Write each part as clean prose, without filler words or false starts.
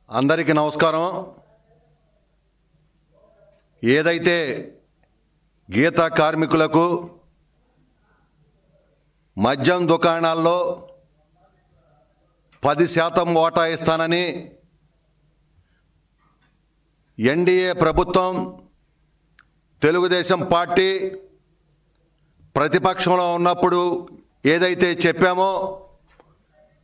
అందరికీ నమస్కారం. ఏదైతే గీతా కార్మికులకు మద్యం దుకాణాల్లో 10% వాటా ఇస్తానని ఎన్డీఏ ప్రభుత్వం తెలుగుదేశం పార్టీ ప్రతిపక్షంలో ఉన్నప్పుడు ఏదైతే చెప్పామో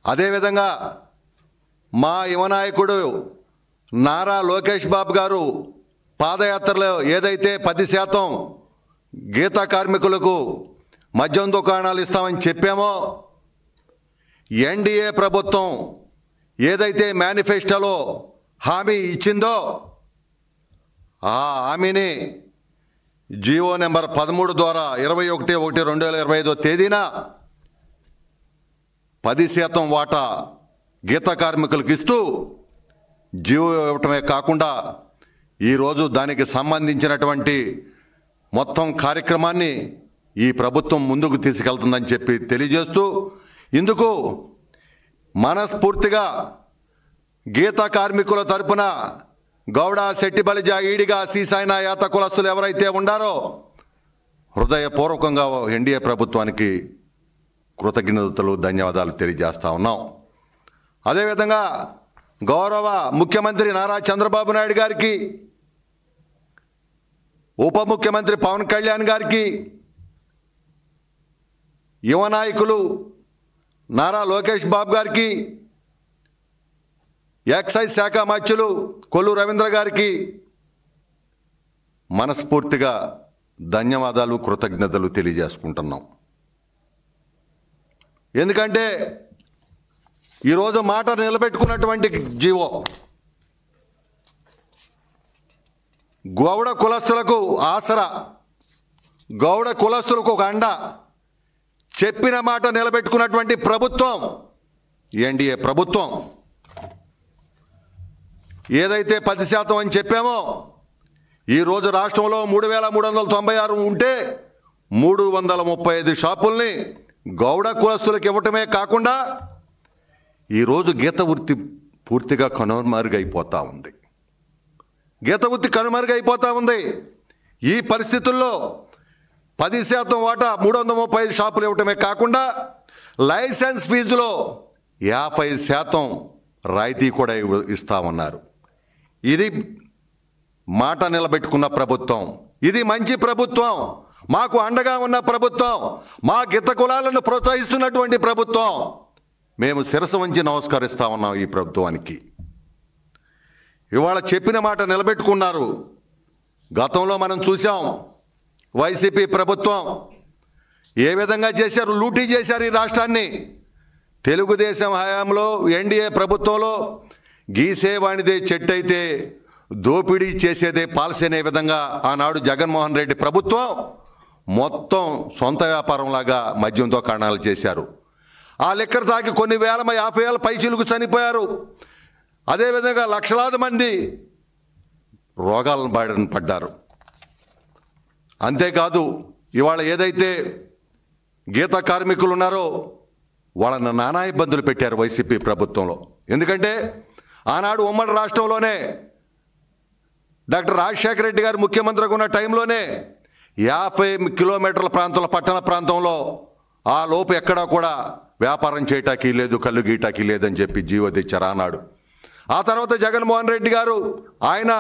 అదేవిధంగా మా యువ నాయకుడు నారా లోకేష్ బాబు గారు పాదయాత్రలో ఏదైతే 10% గీతా కార్మికులకు మద్యం దుకాణాలు ఇస్తామని చెప్పామో ఎన్డీఏ ప్రభుత్వం ఏదైతే మేనిఫెస్టోలో హామీ ఇచ్చిందో ఆ హామీని జీవో నెంబర్ 13 ద్వారా 21/1/2025 తేదీన 10% వాటా గీతా కార్మికులకు ఇస్తూ జీవో ఇవ్వటమే కాకుండా ఈరోజు దానికి సంబంధించినటువంటి మొత్తం కార్యక్రమాన్ని ఈ ప్రభుత్వం ముందుకు తీసుకెళ్తుందని చెప్పి తెలియజేస్తూ ఇందుకు మనస్ఫూర్తిగా గీతా కార్మికుల తరపున గౌడ శెట్టి బలిజ ఈడిగా సీసాయిన యాత కులస్తులు ఎవరైతే ఉండారో హృదయపూర్వకంగా ఎన్డీఏ ప్రభుత్వానికి కృతజ్ఞతలు ధన్యవాదాలు తెలియజేస్తా ఉన్నాం. అదేవిధంగా గౌరవ ముఖ్యమంత్రి నారా చంద్రబాబు నాయుడు గారికి, ఉప ముఖ్యమంత్రి పవన్ కళ్యాణ్ గారికి, యువ నాయకులు నారా లోకేష్ బాబు గారికి, ఎక్సైజ్ శాఖ మంత్రులు కొల్లు రవీంద్ర గారికి మనస్ఫూర్తిగా ధన్యవాదాలు కృతజ్ఞతలు తెలియజేసుకుంటున్నాం. ఎందుకంటే ఈరోజు మాట నిలబెట్టుకున్నటువంటి జీవో గౌడ కులస్తులకు ఆసరా, గౌడ కులస్తులకు ఒక అండ, చెప్పిన మాట నిలబెట్టుకున్నటువంటి ప్రభుత్వం ఎన్డీఏ ప్రభుత్వం. ఏదైతే 10% అని చెప్పామో ఈరోజు రాష్ట్రంలో 3,396 ఉంటే 335 షాపుల్ని గౌడ కులస్తులకు ఇవ్వటమే కాకుండా ఈరోజు గీత వృత్తి పూర్తిగా కనుమరుగైపోతూ ఉంది. గీత వృత్తి కనుమరుగైపోతూ ఉంది. ఈ పరిస్థితుల్లో 10% వాటా 335 షాపులు ఇవ్వటమే కాకుండా లైసెన్స్ ఫీజులో 50% రాయితీ కూడా ఇస్తామన్నారు. ఇది మాట నిలబెట్టుకున్న ప్రభుత్వం. ఇది మంచి ప్రభుత్వం. మాకు అండగా ఉన్న ప్రభుత్వం. మా గీత కులాలను ప్రోత్సహిస్తున్నటువంటి ప్రభుత్వం. మేము శిరస్సు వంచి నమస్కరిస్తా ఉన్నాం ఈ ప్రభుత్వానికి. ఇవాళ చెప్పిన మాట నిలబెట్టుకున్నారు. గతంలో మనం చూసాం వైసీపీ ప్రభుత్వం ఏ విధంగా చేశారు, లూటీ చేశారు ఈ రాష్ట్రాన్ని. తెలుగుదేశం హయాంలో ఎన్డీఏ ప్రభుత్వంలో గీసేవాణిదే చెట్టు అయితే దోపిడీ చేసేదే పాలసీ అనే విధంగా ఆనాడు జగన్మోహన్ రెడ్డి ప్రభుత్వం మొత్తం సొంత వ్యాపారంలాగా మద్యం దుకాణాలు చేశారు. ఆ లెక్కర తాకి కొన్ని 50,000 పైచీలకు చనిపోయారు. అదేవిధంగా లక్షలాది మంది రోగాలను బారిన పడ్డారు. అంతేకాదు ఇవాళ ఏదైతే గీతా కార్మికులు ఉన్నారో వాళ్ళని నానా ఇబ్బందులు పెట్టారు వైసీపీ ప్రభుత్వంలో. ఎందుకంటే ఆనాడు ఉమ్మడి రాష్ట్రంలోనే డాక్టర్ రాజశేఖర రెడ్డి గారు ముఖ్యమంత్రిగా ఉన్న టైంలోనే 50 కిలోమీటర్ల ప్రాంతంలో పట్టణ ప్రాంతంలో ఆ లోపు ఎక్కడా కూడా వ్యాపారం చేయటానికి లేదు, కళ్ళు గీయటానికి లేదని చెప్పి జీవో తెచ్చారు ఆనాడు. ఆ తర్వాత జగన్మోహన్ రెడ్డి గారు ఆయన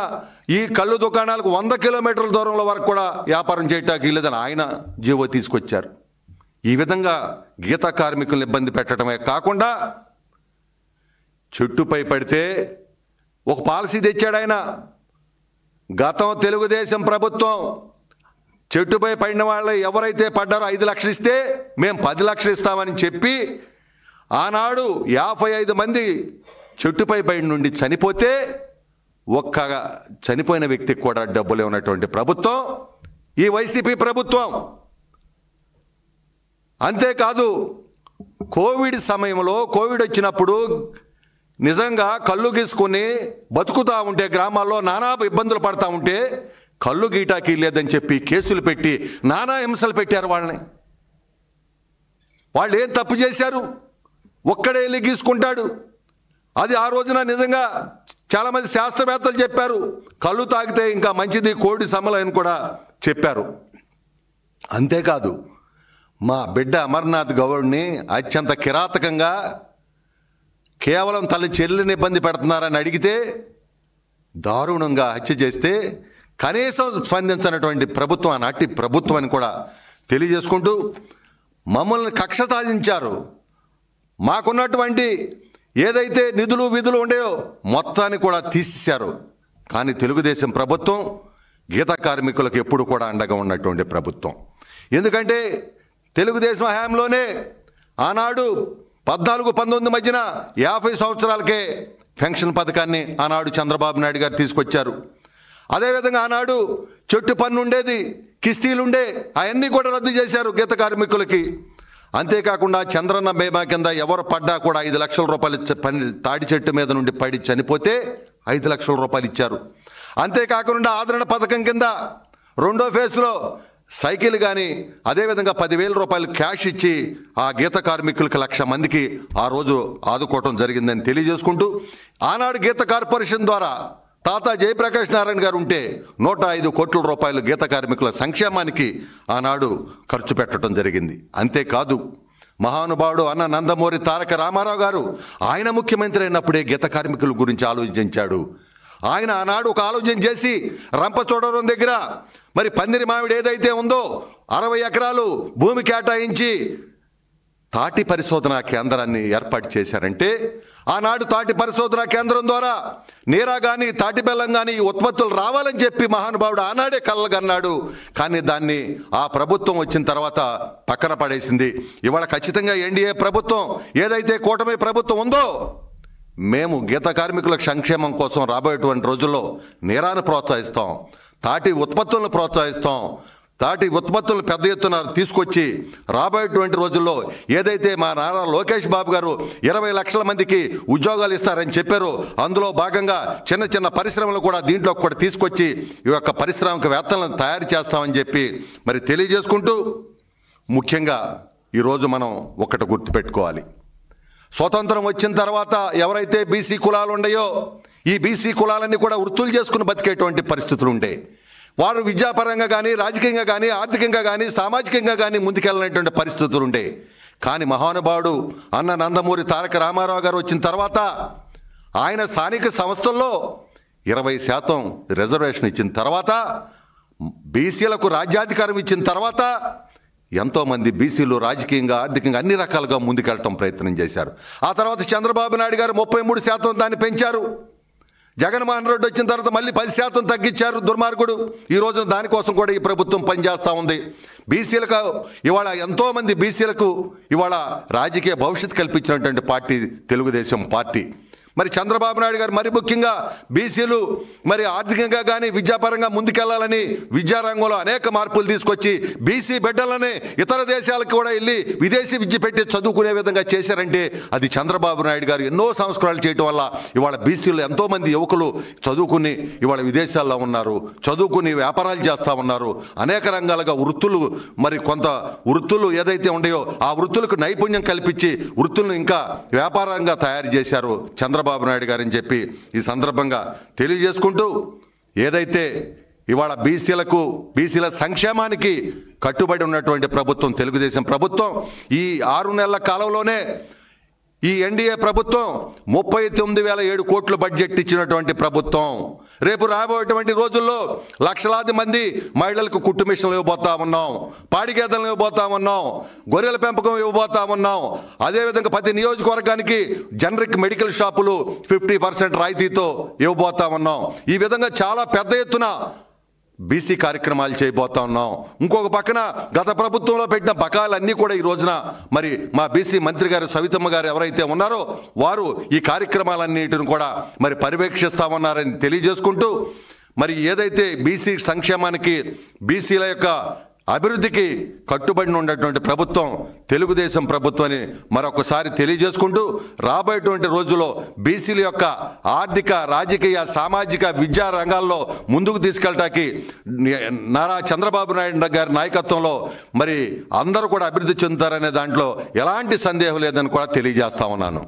ఈ కళ్ళు దుకాణాలకు 100 కిలోమీటర్ల దూరంలో వరకు కూడా వ్యాపారం చేయటానికి లేదని ఆయన జీవో తీసుకొచ్చారు. ఈ విధంగా గీతా కార్మికులను ఇబ్బంది పెట్టడమే కాకుండా చెట్టుపై పడితే ఒక పాలసీ తెచ్చాడు ఆయన. గతం తెలుగుదేశం ప్రభుత్వం చెట్టుపై పడిన వాళ్ళు ఎవరైతే పడ్డారో 5 లక్షలు ఇస్తే మేము 10 లక్షలు ఇస్తామని చెప్పి ఆనాడు 55 మంది చెట్టుపై పడి నుండి చనిపోతే ఒక్క చనిపోయిన వ్యక్తికి కూడా డబ్బులు ఉన్నటువంటి ప్రభుత్వం ఈ వైసీపీ ప్రభుత్వం. అంతేకాదు కోవిడ్ సమయంలో కోవిడ్ వచ్చినప్పుడు నిజంగా కళ్ళు గీసుకొని బతుకుతూ ఉంటే గ్రామాల్లో నానా ఇబ్బందులు పడతా ఉంటే కళ్ళు గీటాకి లేదని చెప్పి కేసులు పెట్టి నానా హింసలు పెట్టారు వాళ్ళని. వాళ్ళు ఏం తప్పు చేశారు? ఒక్కడే వెళ్ళి గీసుకుంటాడు. అది ఆ రోజున నిజంగా చాలామంది శాస్త్రవేత్తలు చెప్పారు, కళ్ళు తాగితే ఇంకా మంచిది కోడి సమలని కూడా చెప్పారు. అంతేకాదు మా బిడ్డ అమర్నాథ్ గౌడ్ని అత్యంత కిరాతకంగా కేవలం తల్లి చెల్లిని ఇబ్బంది పెడుతున్నారని అడిగితే దారుణంగా హత్య చేస్తే కనీసం స్పందించినటువంటి ప్రభుత్వం ఆనాటి ప్రభుత్వం అని కూడా తెలియజేసుకుంటూ మమ్మల్ని కక్ష సాధించారు. మాకున్నటువంటి ఏదైతే నిధులు విధులు ఉండేవో మొత్తాన్ని కూడా తీసేశారు. కానీ తెలుగుదేశం ప్రభుత్వం గీత కార్మికులకు ఎప్పుడు కూడా అండగా ఉన్నటువంటి ప్రభుత్వం. ఎందుకంటే తెలుగుదేశం హయాంలోనే ఆనాడు 14-19 మధ్యన 50 సంవత్సరాలకే పెన్షన్ పథకాన్ని ఆనాడు చంద్రబాబు నాయుడు గారు తీసుకొచ్చారు. అదేవిధంగా ఆనాడు చెట్టు పన్ను ఉండేది, కిస్తీలుండే, అవన్నీ కూడా రద్దు చేశారు గీత కార్మికులకి. అంతేకాకుండా చంద్రన్న బీమా కింద ఎవరు పడ్డా కూడా 5 లక్షల రూపాయలు తాడి చెట్టు మీద నుండి పడి చనిపోతే 5 లక్షల రూపాయలు ఇచ్చారు. అంతేకాకుండా ఆదరణ పథకం కింద రెండో ఫేజ్లో సైకిల్ కానీ అదేవిధంగా 10,000 రూపాయలు క్యాష్ ఇచ్చి ఆ గీత కార్మికులకు 1,00,000 మందికి ఆ రోజు ఆదుకోవటం జరిగిందని తెలియజేసుకుంటూ ఆనాడు గీత కార్పొరేషన్ ద్వారా తాత జయప్రకాష్ నారాయణ గారు ఉంటే 105 కోట్ల రూపాయలు గీత కార్మికుల సంక్షేమానికి ఆనాడు ఖర్చు పెట్టడం జరిగింది. అంతేకాదు మహానుభావుడు అన్న నందమూరి తారక రామారావు గారు ఆయన ముఖ్యమంత్రి అయినప్పుడే గీత కార్మికుల గురించి ఆలోచించాడు. ఆయన ఆనాడు ఒక ఆలోచన చేసి రంపచోడవరం దగ్గర మరి పందిరి మామిడి ఏదైతే ఉందో 60 ఎకరాలు భూమి కేటాయించి తాటి పరిశోధనా కేంద్రాన్ని ఏర్పాటు చేశారంటే ఆనాడు తాటి పరిశోధనా కేంద్రం ద్వారా నీరా కానీ తాటి బెల్లం కానీ ఈ ఉత్పత్తులు రావాలని చెప్పి మహానుభావుడు ఆనాడే కలగన్నాడు. కానీ దాన్ని ఆ ప్రభుత్వం వచ్చిన తర్వాత పక్కన పడేసింది. ఇవాళ ఖచ్చితంగా ఎన్డీఏ ప్రభుత్వం ఏదైతే కూటమి ప్రభుత్వం ఉందో మేము గీత కార్మికుల సంక్షేమం కోసం రాబోయేటువంటి రోజుల్లో నీరాను ప్రోత్సహిస్తాం, తాటి ఉత్పత్తులను ప్రోత్సహిస్తాం, తాటి ఉత్పత్తులను పెద్ద ఎత్తున తీసుకొచ్చి రాబోయేటువంటి రోజుల్లో ఏదైతే మా నారా లోకేష్ బాబు గారు 20 లక్షల మందికి ఉద్యోగాలు ఇస్తారని చెప్పారో అందులో భాగంగా చిన్న చిన్న పరిశ్రమలు కూడా దీంట్లో కూడా తీసుకొచ్చి ఈ యొక్క పారిశ్రామికవేత్తలను తయారు చేస్తామని చెప్పి మరి తెలియజేసుకుంటూ ముఖ్యంగా ఈరోజు మనం ఒకటి గుర్తుపెట్టుకోవాలి. స్వతంత్రం వచ్చిన తర్వాత ఎవరైతే బీసీ కులాలు ఉన్నాయో ఈ బీసీ కులాలన్నీ కూడా వృత్తులు చేసుకుని బతికేటువంటి పరిస్థితులు ఉండే. వారు విద్యాపరంగా కానీ రాజకీయంగా కానీ ఆర్థికంగా కానీ సామాజికంగా కానీ ముందుకెళ్ళినటువంటి పరిస్థితులు ఉండే. కానీ మహానుభావుడు అన్న నందమూరి తారక రామారావు గారు వచ్చిన తర్వాత ఆయన స్థానిక సంస్థల్లో 20% రిజర్వేషన్ ఇచ్చిన తర్వాత బీసీలకు రాజ్యాధికారం ఇచ్చిన తర్వాత ఎంతోమంది బీసీలు రాజకీయంగా ఆర్థికంగా అన్ని రకాలుగా ముందుకెళ్ళటం ప్రయత్నం చేశారు. ఆ తర్వాత చంద్రబాబు నాయుడు గారు 33% దాన్ని పెంచారు. జగన్మోహన్ రెడ్డి వచ్చిన తర్వాత మళ్ళీ 10% తగ్గించారు దుర్మార్గుడు. ఈరోజు దానికోసం కూడా ఈ ప్రభుత్వం పనిచేస్తూ ఉంది. బీసీలకు ఇవాళ ఎంతోమంది బీసీలకు ఇవాళ రాజకీయ భవిష్యత్తు కల్పించినటువంటి పార్టీ తెలుగుదేశం పార్టీ. మరి చంద్రబాబు నాయుడు గారు మరి ముఖ్యంగా బీసీలు మరి ఆర్థికంగా కానీ విద్యాపరంగా ముందుకెళ్లాలని విద్యారంగంలో అనేక మార్పులు తీసుకొచ్చి బీసీ బిడ్డలని ఇతర దేశాలకు కూడా వెళ్ళి విదేశీ విద్య పెట్టి చదువుకునే విధంగా చేశారంటే అది చంద్రబాబు నాయుడు గారు ఎన్నో సంస్కరణలు చేయడం వల్ల ఇవాళ బీసీలు ఎంతోమంది యువకులు చదువుకుని ఇవాళ విదేశాల్లో ఉన్నారు, చదువుకుని వ్యాపారాలు చేస్తూ ఉన్నారు. అనేక రంగాలుగా వృత్తులు మరి కొంత వృత్తులు ఏదైతే ఉన్నాయో ఆ వృత్తులకు నైపుణ్యం కల్పించి వృత్తులను ఇంకా వ్యాపారంగా తయారు చేశారు చంద్రబాబు నాయుడు గారని చెప్పి ఈ సందర్భంగా తెలియజేసుకుంటూ ఏదైతే ఇవాళ బీసీల సంక్షేమానికి కట్టుబడి ఉన్నటువంటి ప్రభుత్వం తెలుగుదేశం ప్రభుత్వం ఈ 6 నెలల కాలంలోనే ఈ ఎన్డీఏ ప్రభుత్వం 39,007 కోట్ల బడ్జెట్ ఇచ్చినటువంటి ప్రభుత్వం. రేపు రాబోయేటువంటి రోజుల్లో లక్షలాది మంది మహిళలకు కుట్టు మిషన్లు ఇవ్వబోతా ఉన్నాం, పాడి గేదెలను ఇవ్వబోతా ఉన్నాం, గొర్రెల పెంపకం ఇవ్వబోతా ఉన్నాం. అదేవిధంగా ప్రతి నియోజకవర్గానికి జనరిక్ మెడికల్ షాపులు 50% రాయితీతో ఇవ్వబోతా ఉన్నాం. ఈ విధంగా చాలా పెద్ద ఎత్తున బీసీ కార్యక్రమాలు చేయబోతా ఉన్నాం. ఇంకొక పక్కన గత ప్రభుత్వంలో పెట్టిన బకాయిలన్నీ కూడా ఈ రోజున మరి మా బీసీ మంత్రి గారు సవితమ్మ గారు ఎవరైతే ఉన్నారో వారు ఈ కార్యక్రమాలన్నిటిని కూడా మరి పర్యవేక్షిస్తామన్నారని తెలియజేసుకుంటూ మరి ఏదైతే బీసీ సంక్షేమానికి బీసీల యొక్క అభివృద్ధికి కట్టుబడి ఉన్నటువంటి ప్రభుత్వం తెలుగుదేశం ప్రభుత్వాన్ని మరొకసారి తెలియజేసుకుంటూ రాబోయేటువంటి రోజుల్లో బీసీల యొక్క ఆర్థిక రాజకీయ సామాజిక విద్యా రంగాల్లో ముందుకు తీసుకెళ్ళటానికి నారా చంద్రబాబు నాయుడు గారి నాయకత్వంలో మరి అందరూ కూడా అభివృద్ధి చెందుతారనే దాంట్లో ఎలాంటి సందేహం లేదని కూడా తెలియజేస్తా ఉన్నాను.